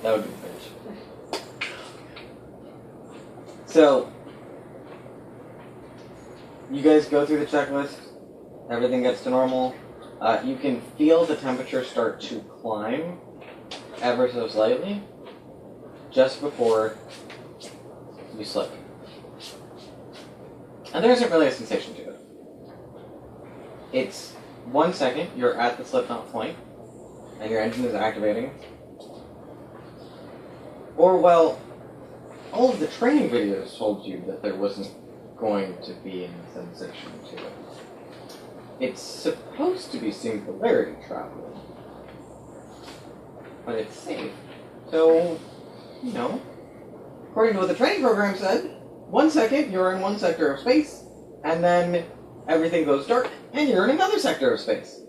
That would be finished. So, you guys go through the checklist, everything gets to normal. You can feel the temperature start to climb ever so slightly just before you slip. And there isn't really a sensation to it. It's 1 second, you're at the slip knot point, and your engine is activating. Or, well, all of the training videos told you that there wasn't going to be any sensation to it. It's supposed to be singularity travel, but it's safe. So, you know, according to what the training program said, 1 second you're in one sector of space, and then everything goes dark, and you're in another sector of space.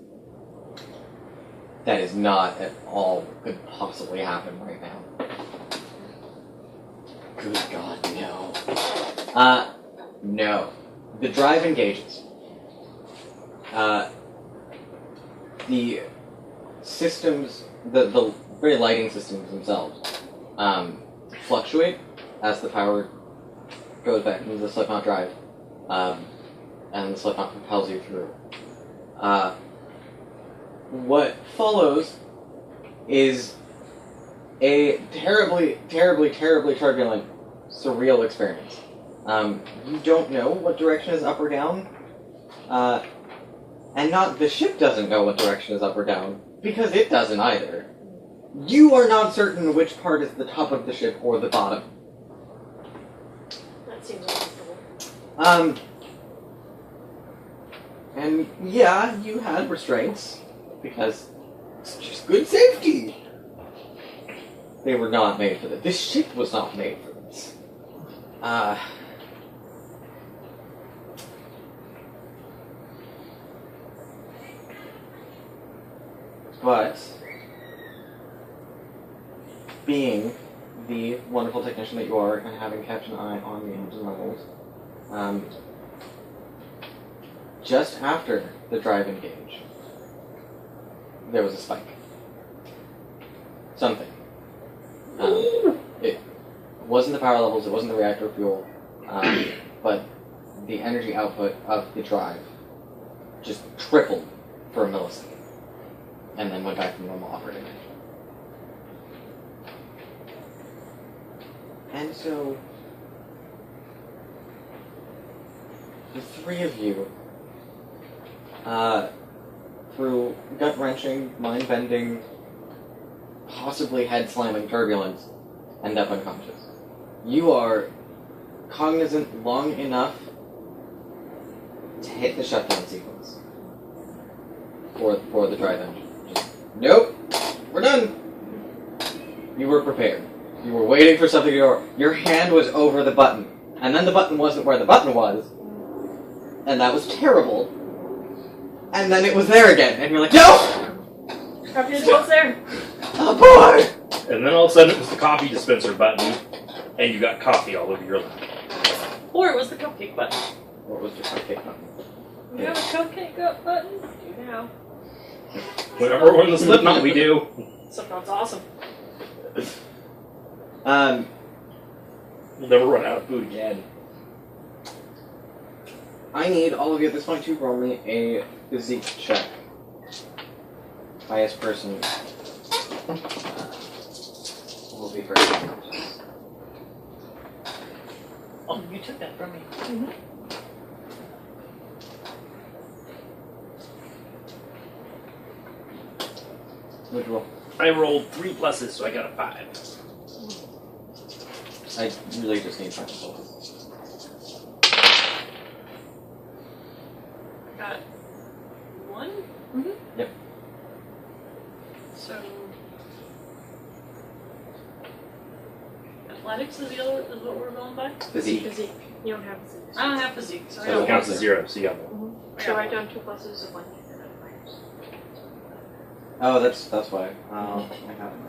That is not at all what could possibly happen right now. Good God, no. No. The drive engages. The systems, the very lighting systems themselves, fluctuate as the power goes back into the slipknot drive, and the slipknot propels you through. What follows is a terribly, terribly, terribly turbulent, surreal experience. You don't know what direction is up or down, and not the ship doesn't know what direction is up or down, because it doesn't either. You are not certain which part is the top of the ship or the bottom. That seems uncomfortable. And yeah, you had restraints, because it's just good safety. They were not made for this. This ship was not made for this. But, being the wonderful technician that you are, and having kept an eye on the engine levels, just after the drive engage, there was a spike. Something. It wasn't the power levels, it wasn't the reactor fuel, but the energy output of the drive just tripled for a millisecond, and then went back to normal operating. And so, the three of you, through gut-wrenching, mind-bending, possibly head-slamming turbulence, end up unconscious. You are cognizant long enough to hit the shutdown sequence for the drive engine. Just, nope, we're done. You were prepared. You were waiting for something to go. Your hand was over the button, and then the button wasn't where the button was, and that was terrible. And then it was there again, and you're like, no! After it was there. Oh boy! And then all of a sudden it was the coffee dispenser button, and you got coffee all over your lap. Or it was the cupcake button. What was the cupcake button? You have a cupcake button? Do now. Whenever we're in the Slipknot, we do. Slipknot's awesome. We'll never run out of food again. I need all of you at this point to roll me a physique check. Highest person will be first. Oh, you took that from me. Mm-hmm. Which roll? I rolled 3 pluses, so I got a 5. I really just need 5 rolls. Got 1? Mm-hmm. Yep. So athletics is the other is what we're going by? Physique. Physique. You don't have physique. I don't have physique, so I So got it counts as 0, so you got 1. Mm-hmm. So write down 2 pluses and 1 minus. Oh, that's why. I have it.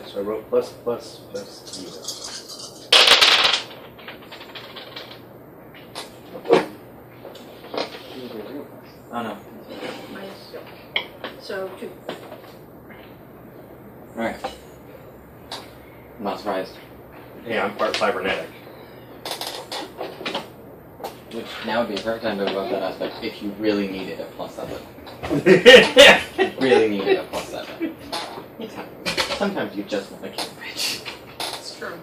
So I wrote plus 0. Oh no. Minus skill. So 2. Alright. I'm not surprised. Yeah, I'm part cybernetic. Which now would be a perfect time to move up that aspect if you really needed a +7. Really needed a +7. It's happening. Sometimes you just want to kill a bitch. It's true.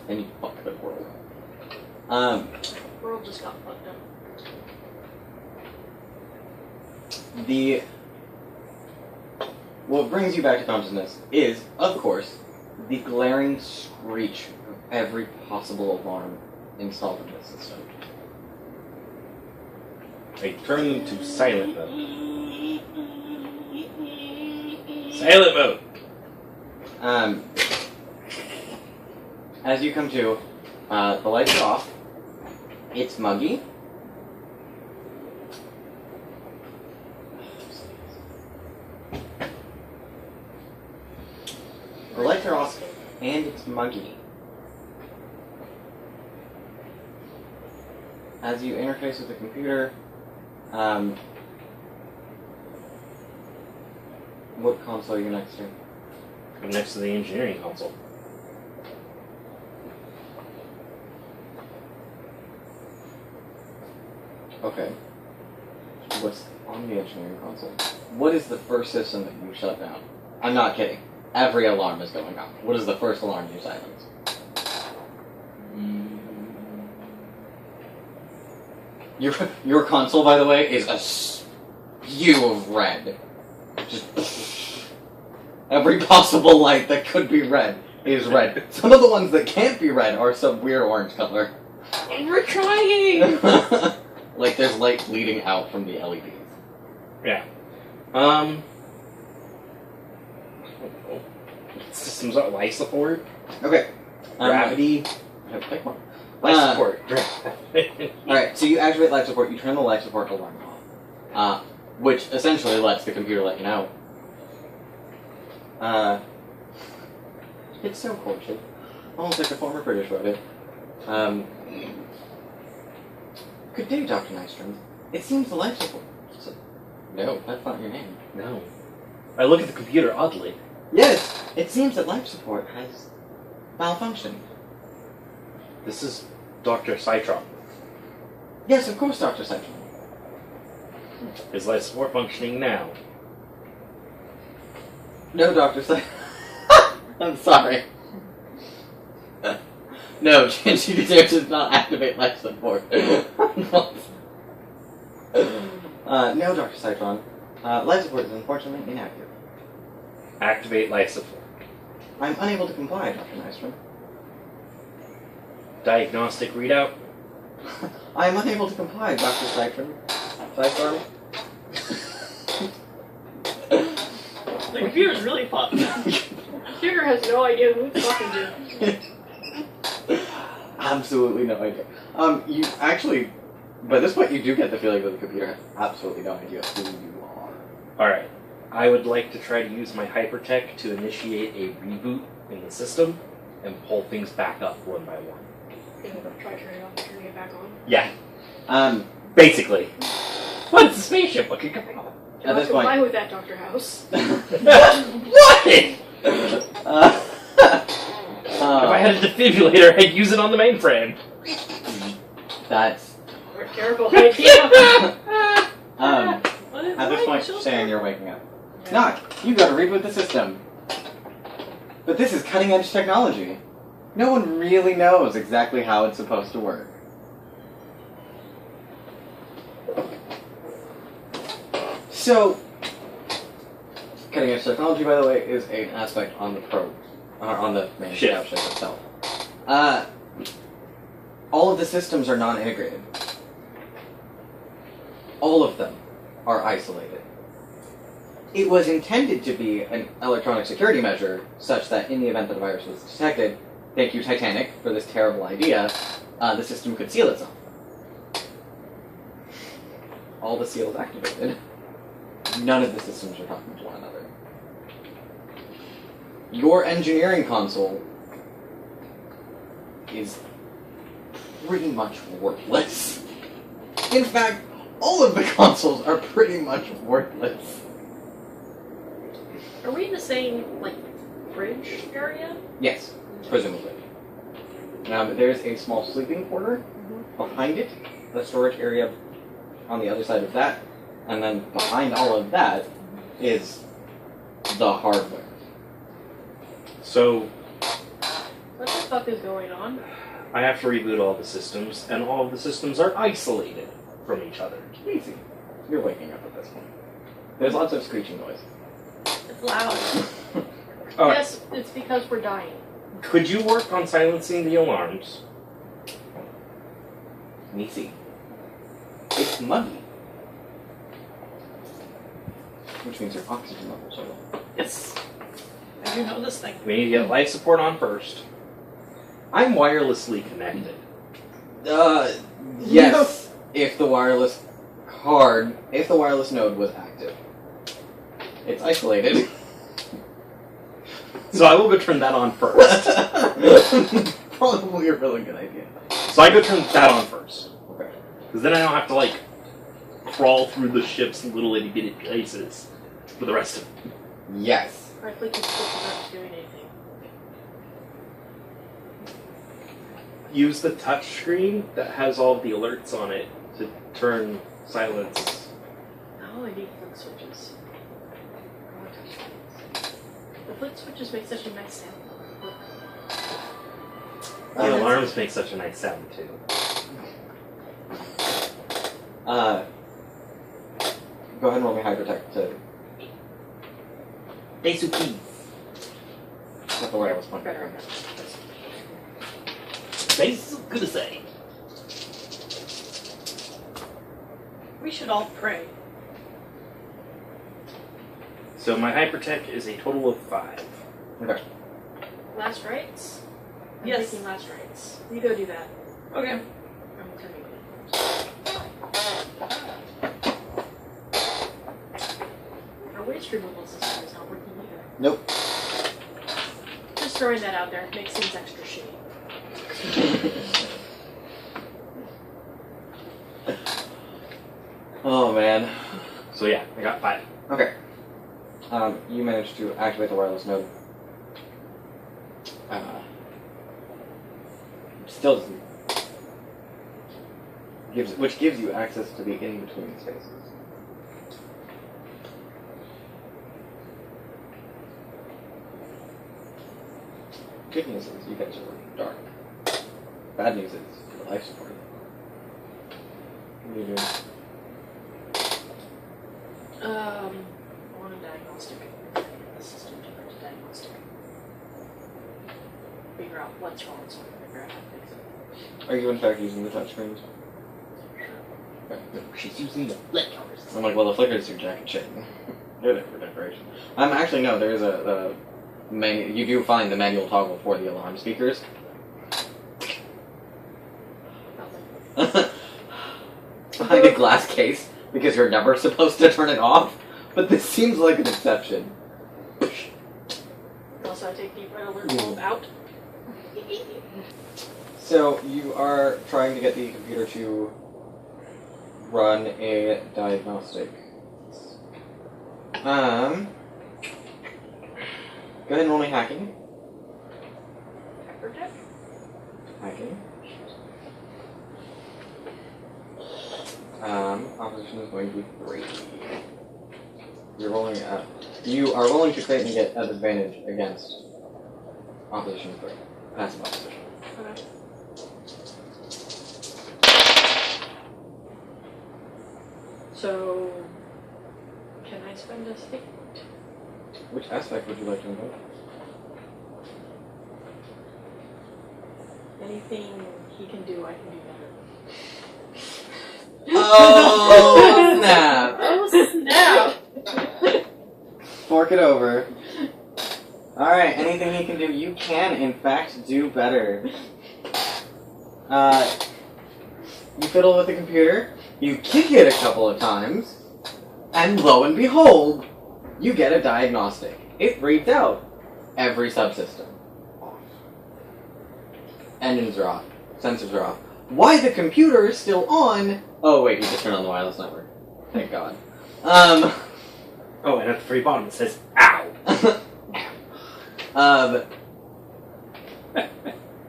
And you fuck the world. World just got fucked up. What brings you back to consciousness is, of course, the glaring screech of every possible alarm installed in this system. I turn to silent mode. Silent mode! As you come to, the lights are off. It's muggy. The lights are off, and it's muggy. As you interface with the computer, what console are you next to? I'm next to the engineering console. Okay. What's on the engineering console? What is the first system that you shut down? I'm not kidding. Every alarm is going off. What is the first alarm you silence? Your console, by the way, is a spew of red. Just every possible light that could be red is red. Some of the ones that can't be red are some weird orange color. We're trying! Like there's light bleeding out from the LEDs. Yeah. Systems are life support. Okay. Gravity. Pick one. Life support. Alright, so you activate life support, you turn the life support alarm off. Which essentially lets the computer let you know. It's so cultured. Almost like a former British wrote it. Good day, Dr. Nystrom. It seems the life support... No, that's not your name. No. I look at the computer oddly. Yes, it seems that life support has malfunctioned. This is Dr. Citron. Yes, of course, Dr. Citron. Is life support functioning now? No, Dr. Citron. I'm sorry. No, Genji does not activate life support. No, Dr. Citron. Life support is unfortunately inactive. Activate life support. I'm unable to comply, Dr. Nystrom. Diagnostic readout. I am unable to comply, Dr. Citron. Citron? The computer's really fucked. The computer has no idea who it's talking to. Absolutely no idea. You actually, by this point, you do get the feeling that the computer has absolutely no idea who you are. Alright. I would like to try to use my hypertech to initiate a reboot in the system and pull things back up one by one. Try turning it off and turning it back on. Yeah. Basically. What's the spaceship looking at? At this Comply point... with that, Dr. House. What? If I had a defibrillator, I'd use it on the mainframe. That's... Or a terrible idea. At this point, Stan, you're waking up. Knock! You gotta reboot the system. But this is cutting-edge technology. No one really knows exactly how it's supposed to work. So, cutting-edge technology, by the way, is an aspect on the probe, on the main ship itself. All of the systems are non-integrated. All of them are isolated. It was intended to be an electronic security measure, such that in the event that a virus was detected, thank you Titanic for this terrible idea, the system could seal itself. All the seals activated. None of the systems are talking to one another. Your engineering console is pretty much worthless. In fact, all of the consoles are pretty much worthless. Are we in the same, like, fridge area? Yes, presumably. There's a small sleeping quarter behind it, the storage area on the other side of that, and then behind all of that is the hardware. So, What the fuck is going on? I have to reboot all the systems, and all of the systems are isolated from each other. Easy. You're waking up at this point. There's lots of screeching noise. It's loud. Alright, Yes, it's because we're dying. could you work on silencing the alarms? Easy. It's muggy. Which means your oxygen levels are low. Yes. I do know this thing. We need to get life support on first. I'm wirelessly connected. Yes. If the wireless node was active. It's isolated. So I will go turn that on first. Probably a really good idea. So I go turn that on first. Okay. Because then I don't have to, like, crawl through the ship's little itty bitty places for the rest of it. Yes. I click and skip without doing anything. Use the touch screen that has all the alerts on it to turn silence. Oh, I need flick switches. I want touch screens. The flick switches make such a nice sound. The alarms make such a nice sound, too. Go ahead and roll me hypertech to Daisuke. get the wireless point. Better. Good to say. We should all pray. So my hypertech is a total of 5. Okay. Last rites? I'm Yes. taking last rites. You go do that. Okay. I'm turning it. Our waste removal system is not working either. Nope. Just throwing that out there. It makes things extra shitty. Oh man. So yeah, I got 5. Okay. You managed to activate the wireless node. Still doesn't. Which gives you access to the in-between spaces. Good news is you guys are dark. Bad news is the life support. What are you doing? I want a diagnostic. The system to print a diagnostic. Figure out what's wrong so I can figure out how to fix it. Are you in fact using the touchscreens? Okay. She's using the flickers. I'm like, well, the flickers are jacket shit. They're there for decoration. Actually, no, there is a you do find the manual toggle for the alarm speakers. Behind a glass case, because you're never supposed to turn it off. But this seems like an exception. Also, I take deep red alert bulb out. So, you are trying to get the computer to run a diagnostic. Go ahead and roll me hacking. Protect? Hacking. Opposition is going to be 3. You're rolling you are rolling to create and get an advantage against opposition 3. Passive opposition. Okay. So, can I spend a stick? Which aspect would you like to invoke? Anything he can do, I can do better. Oh, snap! Oh, snap! Fork it over. Alright, anything you can do, you can, in fact, do better. You fiddle with the computer, you kick it a couple of times, and lo and behold, you get a diagnostic. It reads out every subsystem off. Engines are off. Sensors are off. Why the computer is still on Oh wait, you just turned on the wireless network. Thank God. Oh, and at the very bottom it says "Ow."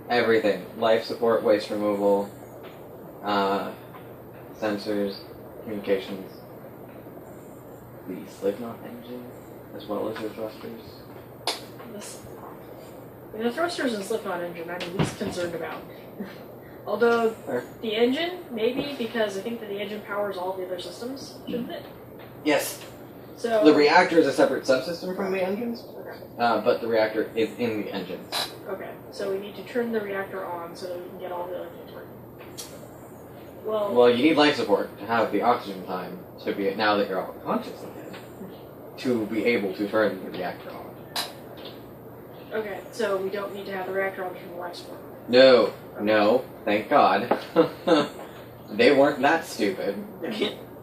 Everything. Life support, waste removal, sensors, communications, the Slipknot engine, as well as your thrusters. The thrusters and Slipknot engine I'm least concerned about. Although, Fair. the engine, maybe, because I think that the engine powers all the other systems, shouldn't it? Yes. So The reactor is a separate subsystem from the engines, Okay. but the reactor is in the engines. Okay, so we need to turn the reactor on so that we can get all the other things working. Well, Well, you need life support to have the oxygen time to be, now that you're all conscious again, to be able to turn the reactor on. okay, so we don't need to have the reactor on from the life support. No, thank God. They weren't that stupid.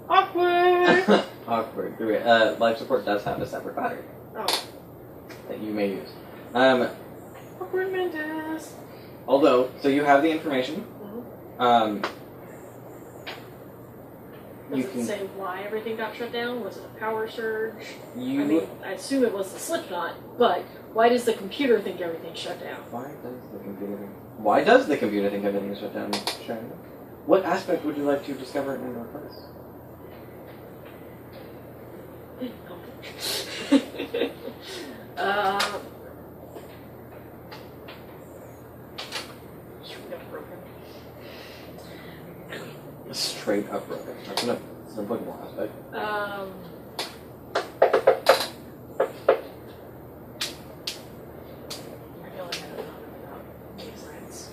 Awkward! Awkward. Life support does have a separate battery Oh, that you may use. awkward mantis. Although, so you have the information. Does You it can. say why everything got shut down? Was it a power surge? You. I mean, I assume it was the Slipknot, but why does the computer think everything shut down? Why does the computer think everything is shut down? Sharon? What aspect would you like to discover in your first? Straight up broken. Straight up broken. That's an applicable aspect. I feel like I don't know about data science.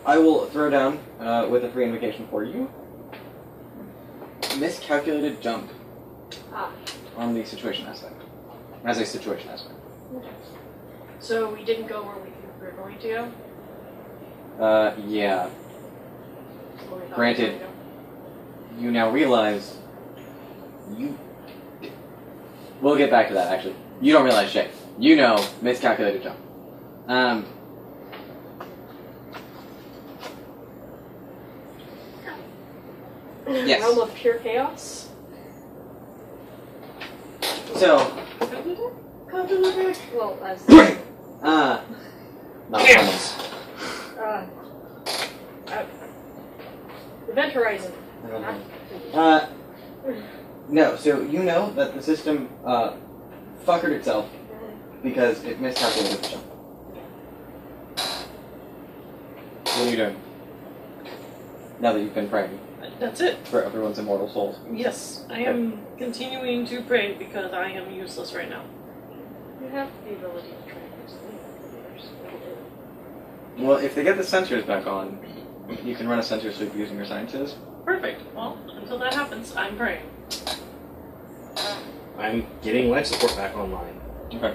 I will throw down with a free invocation for you. Miscalculated jump on the situation aspect. As a situation aspect. Okay. So we didn't go where we were going to go? Yeah. Or we thought Granted. we were going to go? You now realize you. We'll get back to that actually. You don't realize shit. You know miscalculated jump. Yes. Realm of pure chaos? So. Well, as Not almost. Event Horizon. No, so you know that the system fuckered itself because it miscalculated the jump. What are you doing? Now that you've been praying That's it. for everyone's immortal souls. Yes, I am continuing to pray because I am useless right now. You have the ability to try and use the Well, if they get the sensors back on, you can run a sensor sweep using your sciences. Perfect. Well, until that happens, I'm praying. I'm getting life support back online. Okay.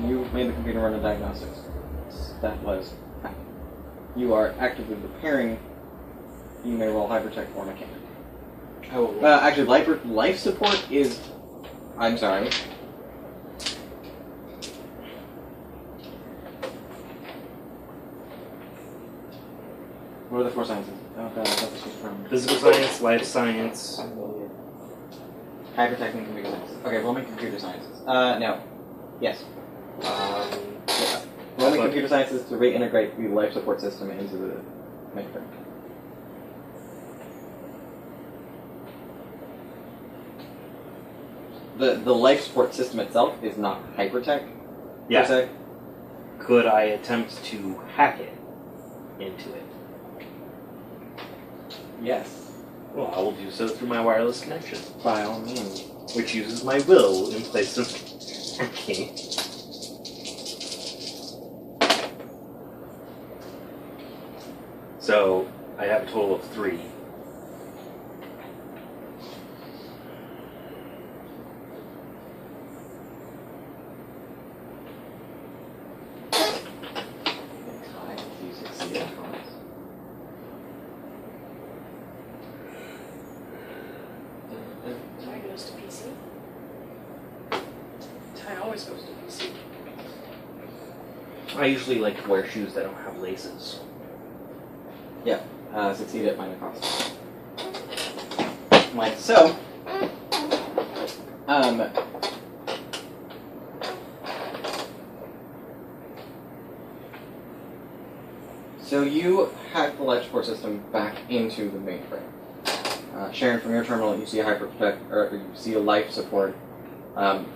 You made the computer run a diagnostics. That was. You are actively repairing. You may roll hypertech or mechanic. Oh, Actually, life support is. I'm sorry. What are the four sciences? Oh god, I thought this was from. physical science, life science. Hypertech and computer sciences. Okay, roll me computer sciences. No. Yes. Roll me computer sciences to reintegrate the life support system into the mainframe. The life support system itself is not hypertech. Yeah. Per se. Could I attempt to hack it into it? Yes. Well, I will do so through my wireless connection, By all means. which uses my will in place of hacking. So, I have a total of 3. You succeed. Tie goes to PC. Tile always goes to PC. I usually like to wear shoes that don't have laces. Succeed at minor cost. Like so. So you hack the life support system back into the mainframe. Sharon, from your terminal, you see a hyperprotect, or you see a life support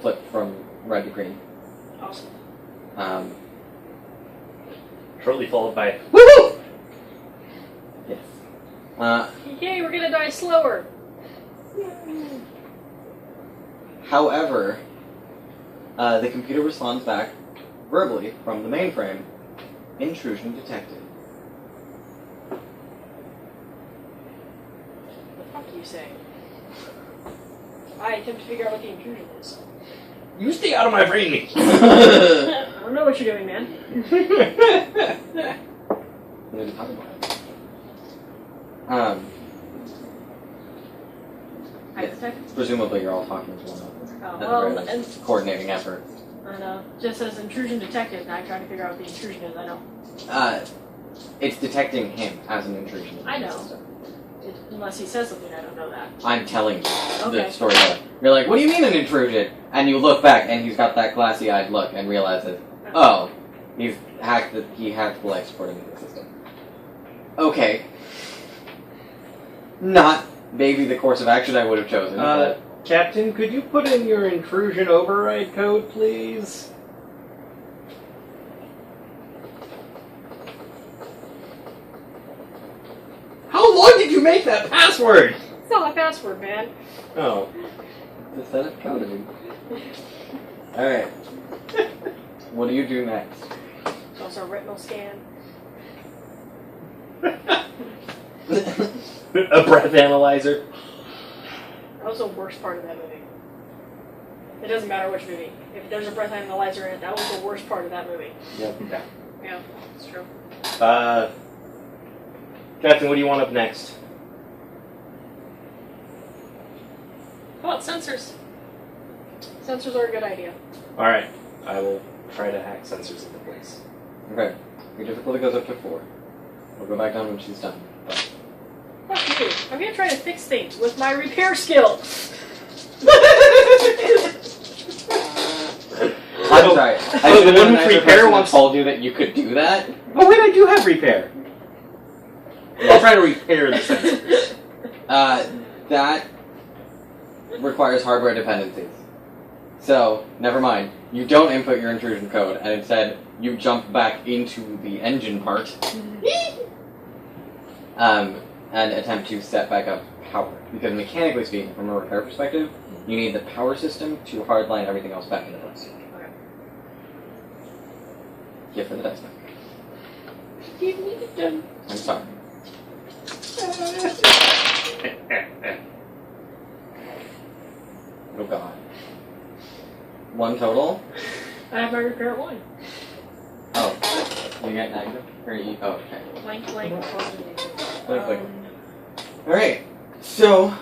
flip from red to green. Awesome. Shortly followed by Woohoo! Yes. Yay, we're gonna die slower. However, the computer responds back verbally from the mainframe. Intrusion detected. What the fuck are you saying? I attempt to figure out what the intrusion is. you stay out of my brain. I don't know what you're doing, man. What are you talking about? I detect. Presumably you're all talking to one another. Oh, At the well, very and least. Coordinating effort. I know. Just says intrusion detected, and I try to figure out what the intrusion is. I know. It's detecting him as an intrusion. I know. Unless he says something, I don't know that. I'm telling you the Okay. story. You're like, what do you mean an intrusion? And you look back, and he's got that glassy-eyed look, and realizes, oh, he hacked the life support into the system. Okay. Not maybe the course of action I would have chosen. but Captain, could you put in your intrusion override code, please? How long did you make that password? It's not a password, man. Oh. the setup code. Alright. What do you do next? Also, retinal scan. A breath analyzer. That was the worst part of that movie. It doesn't matter which movie. If there's a breath analyzer in it, that was the worst part of that movie. Yep. Yeah. Yeah, it's true. Captain, what do you want up next? How about sensors? Sensors are a good idea. Alright, I will try to hack sensors into place. Okay. Your difficulty goes up to 4. We'll go back down when she's done. Fuck you. I'm gonna try to fix things with my repair skill. I'm sorry. I the should one have with repair wants told you that you could do that. Oh wait, I do have repair. I'll try to repair the sensors. That requires hardware dependencies. So, never mind. You don't input your intrusion code, and instead, you jump back into the engine part. And attempt to set back up power. Because mechanically speaking, from a repair perspective, you need the power system to hardline everything else back into place. Okay. Give her the dice back. Give me the gun. I'm sorry. Oh god. 1 total? I have my repair at 1. Oh. You get negative? Or okay. Blank, blank, positive. Blank, blank. Alright. So,